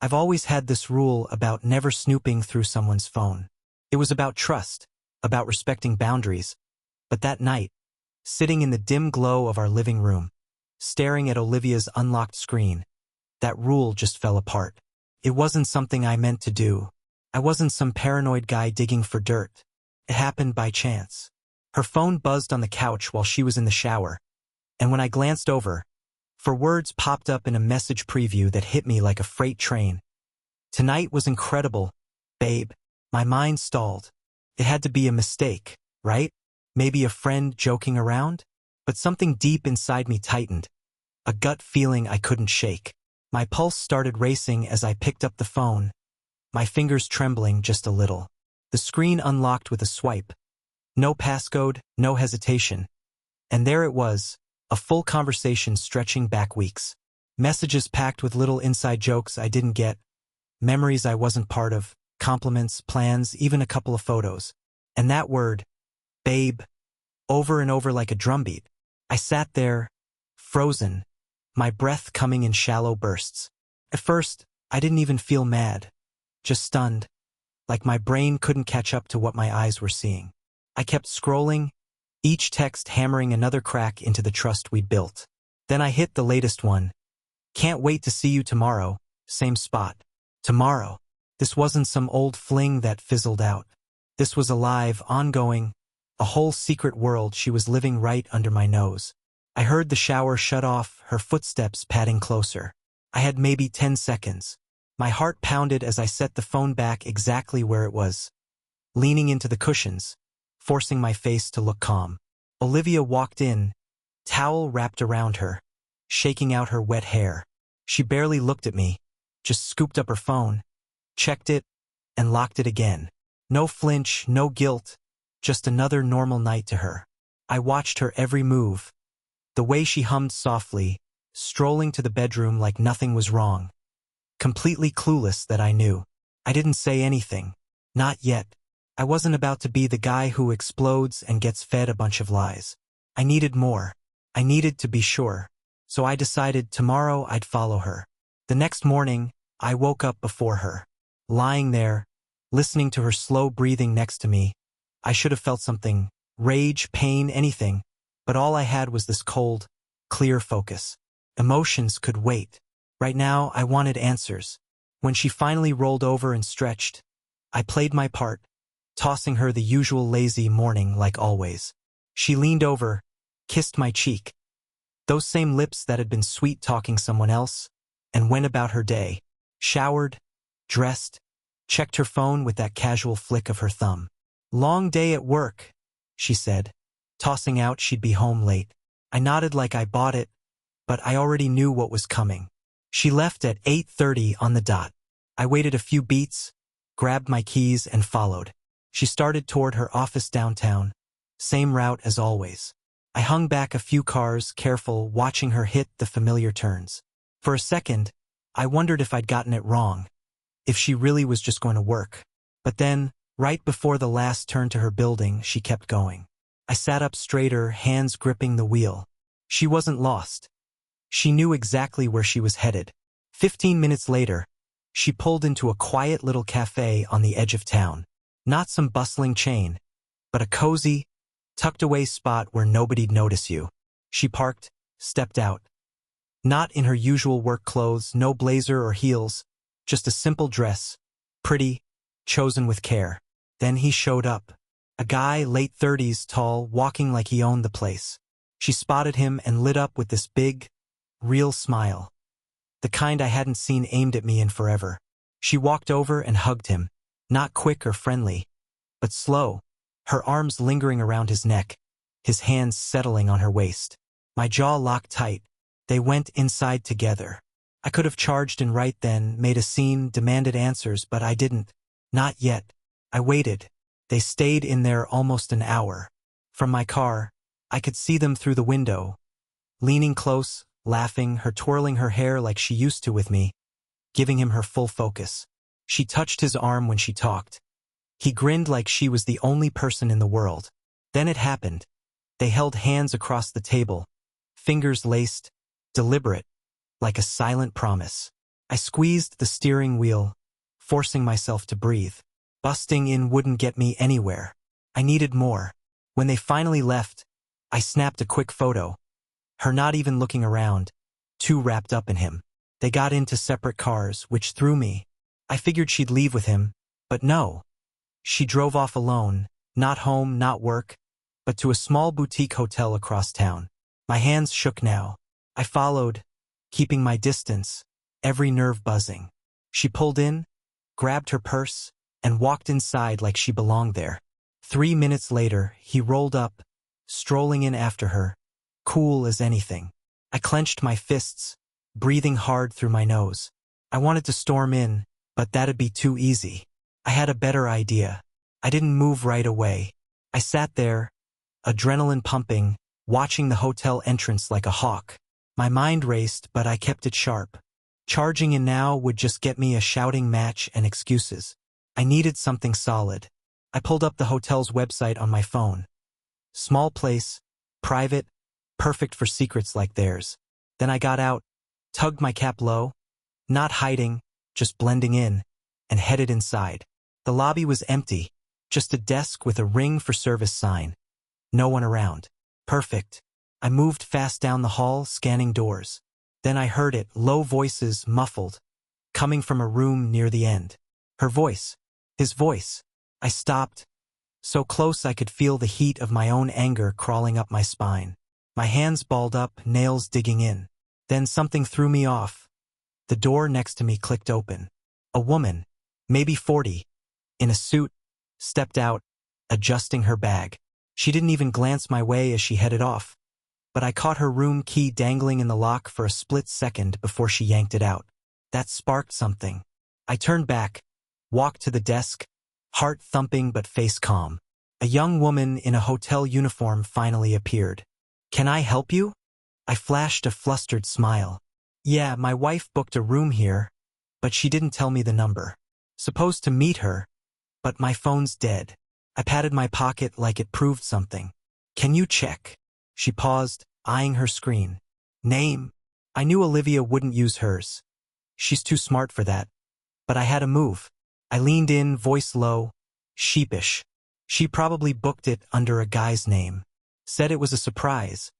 I've always had this rule about never snooping through someone's phone. It was about trust, about respecting boundaries. But that night, sitting in the dim glow of our living room, staring at Olivia's unlocked screen, that rule just fell apart. It wasn't something I meant to do. I wasn't some paranoid guy digging for dirt. It happened by chance. Her phone buzzed on the couch while she was in the shower, and when I glanced over, 4 words popped up in a message preview that hit me like a freight train. Tonight was incredible, babe. My mind stalled. It had to be a mistake, right? Maybe a friend joking around? But something deep inside me tightened, a gut feeling I couldn't shake. My pulse started racing as I picked up the phone, my fingers trembling just a little. The screen unlocked with a swipe. No passcode, no hesitation. And there it was, a full conversation stretching back weeks. Messages packed with little inside jokes I didn't get, memories I wasn't part of, compliments, plans, even a couple of photos. And that word, babe, over and over like a drumbeat. I sat there, frozen, my breath coming in shallow bursts. At first, I didn't even feel mad, just stunned, like my brain couldn't catch up to what my eyes were seeing. I kept scrolling, each text hammering another crack into the trust we'd built. Then I hit the latest one. Can't wait to see you tomorrow, same spot. Tomorrow. This wasn't some old fling that fizzled out. This was alive, ongoing, a whole secret world she was living right under my nose. I heard the shower shut off, her footsteps padding closer. I had maybe 10 seconds. My heart pounded as I set the phone back exactly where it was, leaning into the cushions, forcing my face to look calm. Olivia walked in, towel wrapped around her, shaking out her wet hair. She barely looked at me, just scooped up her phone, checked it, and locked it again. No flinch, no guilt, just another normal night to her. I watched her every move, the way she hummed softly, strolling to the bedroom like nothing was wrong. Completely clueless that I knew. I didn't say anything. Not yet. I wasn't about to be the guy who explodes and gets fed a bunch of lies. I needed more. I needed to be sure. So I decided tomorrow I'd follow her. The next morning, I woke up before her. Lying there, listening to her slow breathing next to me. I should have felt something, rage, pain, anything, but all I had was this cold, clear focus. Emotions could wait. Right now, I wanted answers. When she finally rolled over and stretched, I played my part, tossing her the usual lazy morning like always. She leaned over, kissed my cheek, those same lips that had been sweet-talking someone else, and went about her day. Showered, dressed, checked her phone with that casual flick of her thumb. Long day at work, she said, tossing out she'd be home late. I nodded like I bought it, but I already knew what was coming. She left at 8:30 on the dot. I waited a few beats, grabbed my keys, and followed. She started toward her office downtown, same route as always. I hung back a few cars, careful, watching her hit the familiar turns. For a second, I wondered if I'd gotten it wrong, if she really was just going to work. But then, right before the last turn to her building, she kept going. I sat up straighter, hands gripping the wheel. She wasn't lost. She knew exactly where she was headed. 15 minutes later, she pulled into a quiet little cafe on the edge of town. Not some bustling chain, but a cozy, tucked-away spot where nobody'd notice you. She parked, stepped out. Not in her usual work clothes, no blazer or heels, just a simple dress, pretty, chosen with care. Then he showed up. A guy, late 30s, tall, walking like he owned the place. She spotted him and lit up with this big, real smile. The kind I hadn't seen aimed at me in forever. She walked over and hugged him, not quick or friendly, but slow, her arms lingering around his neck, his hands settling on her waist. My jaw locked tight. They went inside together. I could have charged in right then, made a scene, demanded answers, but I didn't. Not yet. I waited. They stayed in there almost an hour. From my car, I could see them through the window, leaning close, laughing, her twirling her hair like she used to with me, giving him her full focus. She touched his arm when she talked. He grinned like she was the only person in the world. Then it happened. They held hands across the table, fingers laced, deliberate, like a silent promise. I squeezed the steering wheel, forcing myself to breathe. Busting in wouldn't get me anywhere. I needed more. When they finally left, I snapped a quick photo. Her not even looking around, too wrapped up in him. They got into separate cars, which threw me. I figured she'd leave with him, but no. She drove off alone, not home, not work, but to a small boutique hotel across town. My hands shook now. I followed, keeping my distance, every nerve buzzing. She pulled in, grabbed her purse, and walked inside like she belonged there. 3 minutes later, he rolled up, strolling in after her, cool as anything. I clenched my fists, breathing hard through my nose. I wanted to storm in, but that'd be too easy. I had a better idea. I didn't move right away. I sat there, adrenaline pumping, watching the hotel entrance like a hawk. My mind raced, but I kept it sharp. Charging in now would just get me a shouting match and excuses. I needed something solid. I pulled up the hotel's website on my phone. Small place, private, perfect for secrets like theirs. Then I got out, tugged my cap low, not hiding, just blending in, and headed inside. The lobby was empty, just a desk with a ring for service sign. No one around. Perfect. I moved fast down the hall, scanning doors. Then I heard it, low voices, muffled, coming from a room near the end. Her voice. His voice. I stopped, so close I could feel the heat of my own anger crawling up my spine. My hands balled up, nails digging in. Then something threw me off. The door next to me clicked open. A woman, maybe 40, in a suit, stepped out, adjusting her bag. She didn't even glance my way as she headed off, but I caught her room key dangling in the lock for a split second before she yanked it out. That sparked something. I turned back, walked to the desk, heart thumping but face calm. A young woman in a hotel uniform finally appeared. "Can I help you?" I flashed a flustered smile. "Yeah, my wife booked a room here, but she didn't tell me the number. Supposed to meet her, but my phone's dead." I patted my pocket like it proved something. "Can you check?" She paused, eyeing her screen. "Name?" I knew Olivia wouldn't use hers. She's too smart for that. But I had a move. I leaned in, voice low, sheepish. She probably booked it under a guy's name. Said it was a surprise.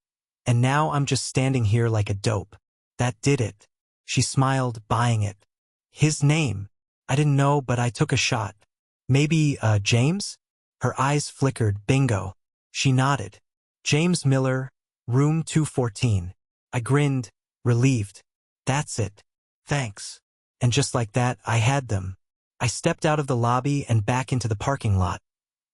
And now I'm just standing here like a dope. That did it. She smiled, buying it. His name. I didn't know, but I took a shot. Maybe, James? Her eyes flickered. Bingo. She nodded. James Miller, room 214. I grinned, relieved. That's it. Thanks. And just like that, I had them. I stepped out of the lobby and back into the parking lot,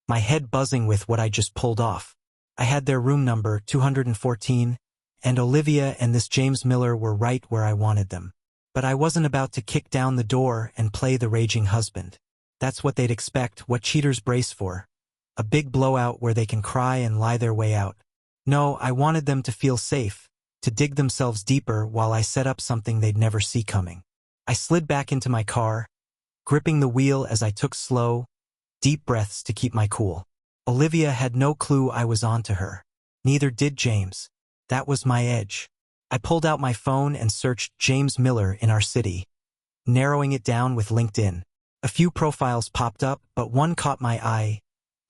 my head buzzing with what I just pulled off. I had their room number, 214, and Olivia and this James Miller were right where I wanted them. But I wasn't about to kick down the door and play the raging husband. That's what they'd expect, what cheaters brace for. A big blowout where they can cry and lie their way out. No, I wanted them to feel safe, to dig themselves deeper while I set up something they'd never see coming. I slid back into my car, gripping the wheel as I took slow, deep breaths to keep my cool. Olivia had no clue I was onto her. Neither did James. That was my edge. I pulled out my phone and searched James Miller in our city, narrowing it down with LinkedIn. A few profiles popped up, but one caught my eye.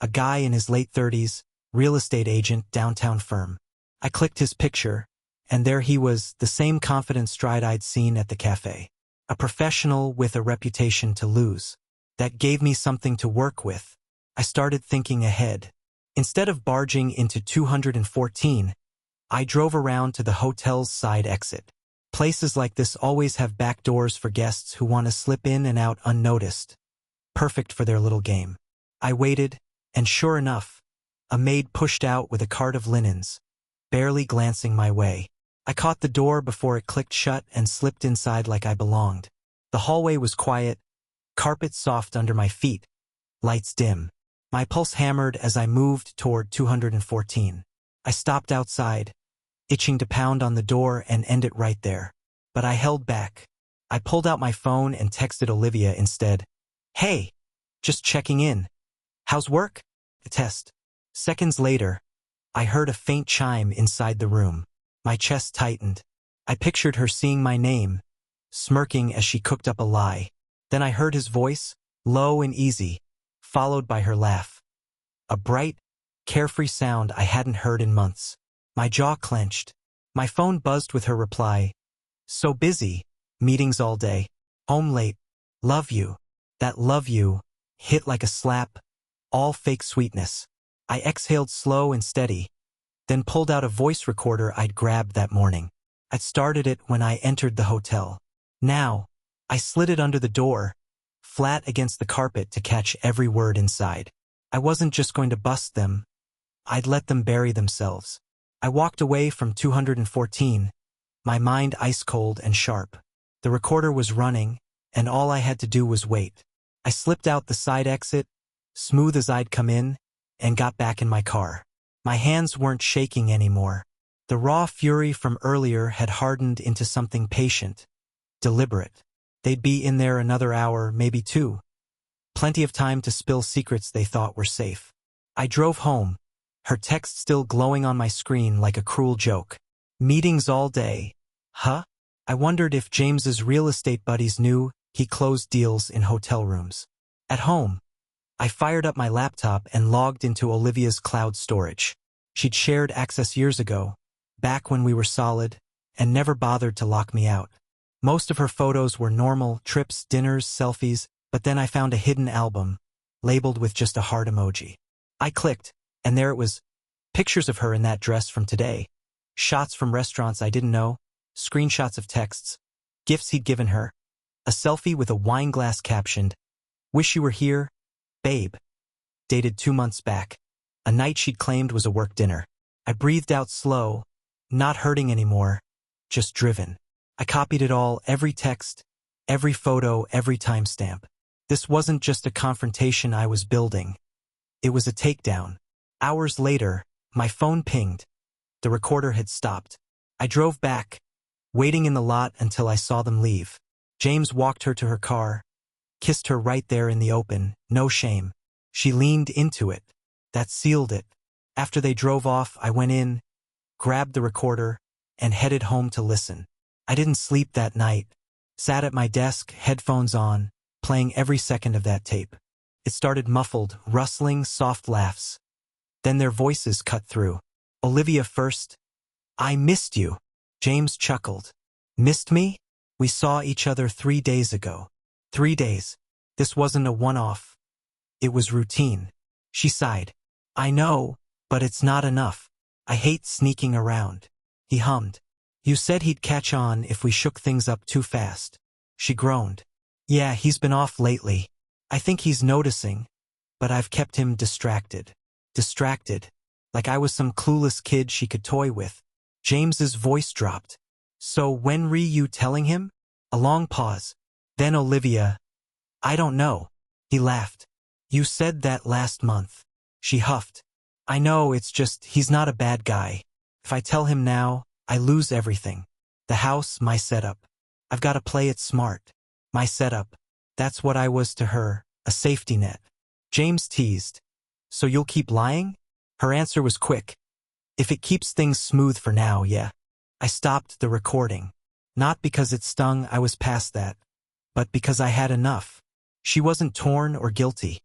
A guy in his late 30s, real estate agent, downtown firm. I clicked his picture, and there he was, the same confident stride I'd seen at the cafe. A professional with a reputation to lose. That gave me something to work with. I started thinking ahead. Instead of barging into 214, I drove around to the hotel's side exit. Places like this always have back doors for guests who want to slip in and out unnoticed. Perfect for their little game. I waited, and sure enough, a maid pushed out with a cart of linens, barely glancing my way. I caught the door before it clicked shut and slipped inside like I belonged. The hallway was quiet, carpet soft under my feet, lights dim. My pulse hammered as I moved toward 214. I stopped outside, itching to pound on the door and end it right there. But I held back. I pulled out my phone and texted Olivia instead. "Hey, just checking in. How's work?" A test. Seconds later, I heard a faint chime inside the room. My chest tightened. I pictured her seeing my name, smirking as she cooked up a lie. Then I heard his voice, low and easy, followed by her laugh. A bright, carefree sound I hadn't heard in months. My jaw clenched. My phone buzzed with her reply. So busy, meetings all day, home late, love you. That love you hit like a slap, all fake sweetness. I exhaled slow and steady, then pulled out a voice recorder I'd grabbed that morning. I'd started it when I entered the hotel. Now, I slid it under the door, flat against the carpet to catch every word inside. I wasn't just going to bust them, I'd let them bury themselves. I walked away from 214, my mind ice-cold and sharp. The recorder was running, and all I had to do was wait. I slipped out the side exit, smooth as I'd come in, and got back in my car. My hands weren't shaking anymore. The raw fury from earlier had hardened into something patient, deliberate. They'd be in there another hour, maybe two. Plenty of time to spill secrets they thought were safe. I drove home, her text still glowing on my screen like a cruel joke. Meetings all day. Huh? I wondered if James's real estate buddies knew he closed deals in hotel rooms. At home, I fired up my laptop and logged into Olivia's cloud storage. She'd shared access years ago, back when we were solid, and never bothered to lock me out. Most of her photos were normal, trips, dinners, selfies, but then I found a hidden album, labeled with just a heart emoji. I clicked, and there it was, pictures of her in that dress from today, shots from restaurants I didn't know, screenshots of texts, gifts he'd given her, a selfie with a wine glass captioned, "Wish you were here, babe," dated 2 months back, a night she'd claimed was a work dinner. I breathed out slow, not hurting anymore, just driven. I copied it all, every text, every photo, every timestamp. This wasn't just a confrontation I was building. It was a takedown. Hours later, my phone pinged. The recorder had stopped. I drove back, waiting in the lot until I saw them leave. James walked her to her car, kissed her right there in the open, no shame. She leaned into it. That sealed it. After they drove off, I went in, grabbed the recorder, and headed home to listen. I didn't sleep that night. Sat at my desk, headphones on, playing every second of that tape. It started muffled, rustling, soft laughs. Then their voices cut through. Olivia first. "I missed you." James chuckled. "Missed me? We saw each other 3 days ago." 3 days. This wasn't a one-off. It was routine. She sighed. "I know, but it's not enough. I hate sneaking around." He hummed. "You said he'd catch on if we shook things up too fast." She groaned. "Yeah, he's been off lately. I think he's noticing, but I've kept him distracted." Distracted, like I was some clueless kid she could toy with. James's voice dropped. "So when were you telling him?" A long pause. Then Olivia, "I don't know." He laughed. "You said that last month." She huffed. "I know, it's just he's not a bad guy. If I tell him now, I lose everything. The house, my setup. I've got to play it smart. My setup. That's what I was to her, a safety net." James teased. "So you'll keep lying?" Her answer was quick. "If it keeps things smooth for now, yeah." I stopped the recording. Not because it stung, I was past that, but because I had enough. She wasn't torn or guilty.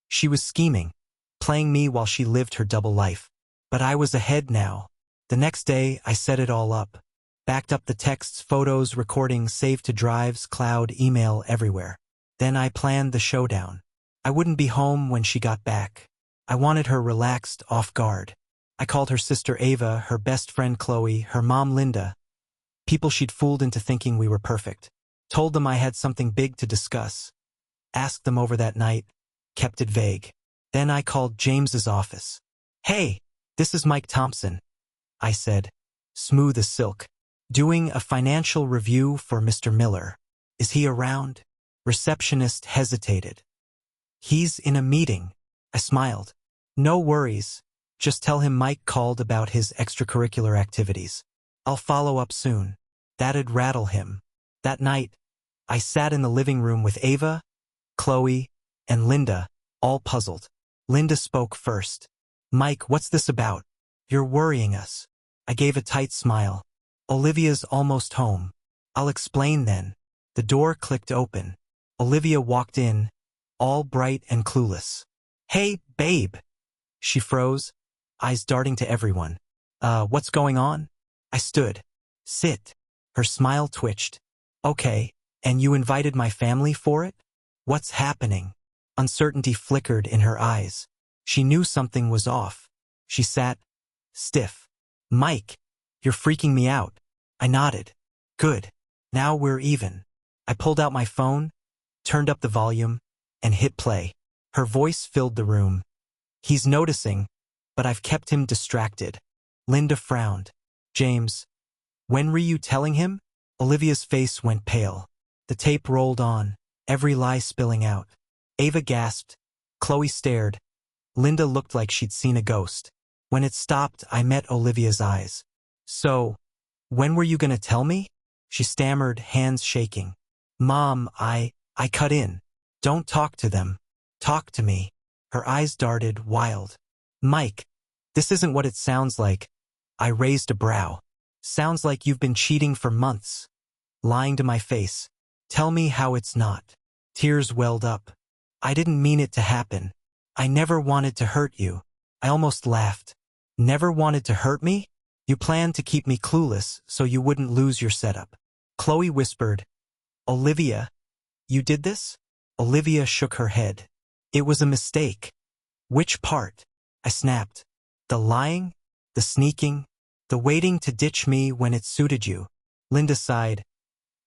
She was scheming, playing me while she lived her double life. But I was ahead now. The next day, I set it all up. Backed up the texts, photos, recordings, saved to drives, cloud, email, everywhere. Then I planned the showdown. I wouldn't be home when she got back. I wanted her relaxed, off guard. I called her sister Ava, her best friend Chloe, her mom Linda. People she'd fooled into thinking we were perfect. Told them I had something big to discuss. Asked them over that night. Kept it vague. Then I called James's office. "Hey, this is Mike Thompson," I said, smooth as silk. "Doing a financial review for Mr. Miller. Is he around?" Receptionist hesitated. "He's in a meeting." I smiled. "No worries. Just tell him Mike called about his extracurricular activities. I'll follow up soon." That'd rattle him. That night, I sat in the living room with Ava, Chloe, and Linda, all puzzled. Linda spoke first. "Mike, what's this about? You're worrying us." I gave a tight smile. "Olivia's almost home. I'll explain then." The door clicked open. Olivia walked in, all bright and clueless. "Hey, babe." She froze, eyes darting to everyone. What's going on?" I stood. "Sit." Her smile twitched. "Okay, and you invited my family for it? What's happening?" Uncertainty flickered in her eyes. She knew something was off. She sat stiff. "Mike, you're freaking me out." I nodded. "Good. Now we're even." I pulled out my phone, turned up the volume, and hit play. Her voice filled the room. "He's noticing, but I've kept him distracted." Linda frowned. "James, when were you telling him?" Olivia's face went pale. The tape rolled on, every lie spilling out. Ava gasped. Chloe stared. Linda looked like she'd seen a ghost. When it stopped, I met Olivia's eyes. "So, when were you gonna tell me?" She stammered, hands shaking. "Mom, I cut in." "Don't talk to them. Talk to me." Her eyes darted, wild. "Mike, this isn't what it sounds like." I raised a brow. "Sounds like you've been cheating for months. Lying to my face. Tell me how it's not." Tears welled up. "I didn't mean it to happen. I never wanted to hurt you." I almost laughed. "Never wanted to hurt me? You planned to keep me clueless so you wouldn't lose your setup." Chloe whispered, "Olivia, you did this?" Olivia shook her head. "It was a mistake." "Which part?" I snapped. "The lying? The sneaking? The waiting to ditch me when it suited you?" Linda sighed.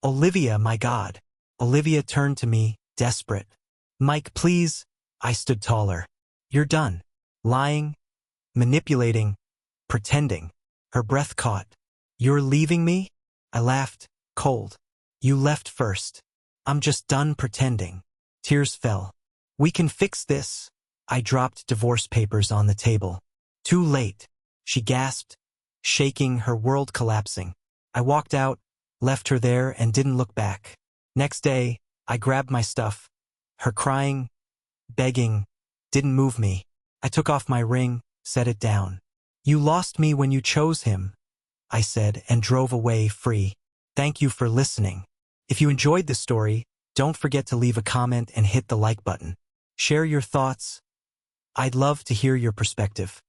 "Olivia, my God." Olivia turned to me, desperate. "Mike, please." I stood taller. "You're done. Lying, manipulating, pretending." Her breath caught. "You're leaving me?" I laughed, cold. "You left first. I'm just done pretending." Tears fell. "We can fix this." I dropped divorce papers on the table. "Too late." She gasped, shaking, her world collapsing. I walked out, left her there, and didn't look back. Next day, I grabbed my stuff. Her crying, begging, didn't move me. I took off my ring, set it down. "You lost me when you chose him," I said, and drove away free. Thank you for listening. If you enjoyed this story, don't forget to leave a comment and hit the like button. Share your thoughts. I'd love to hear your perspective.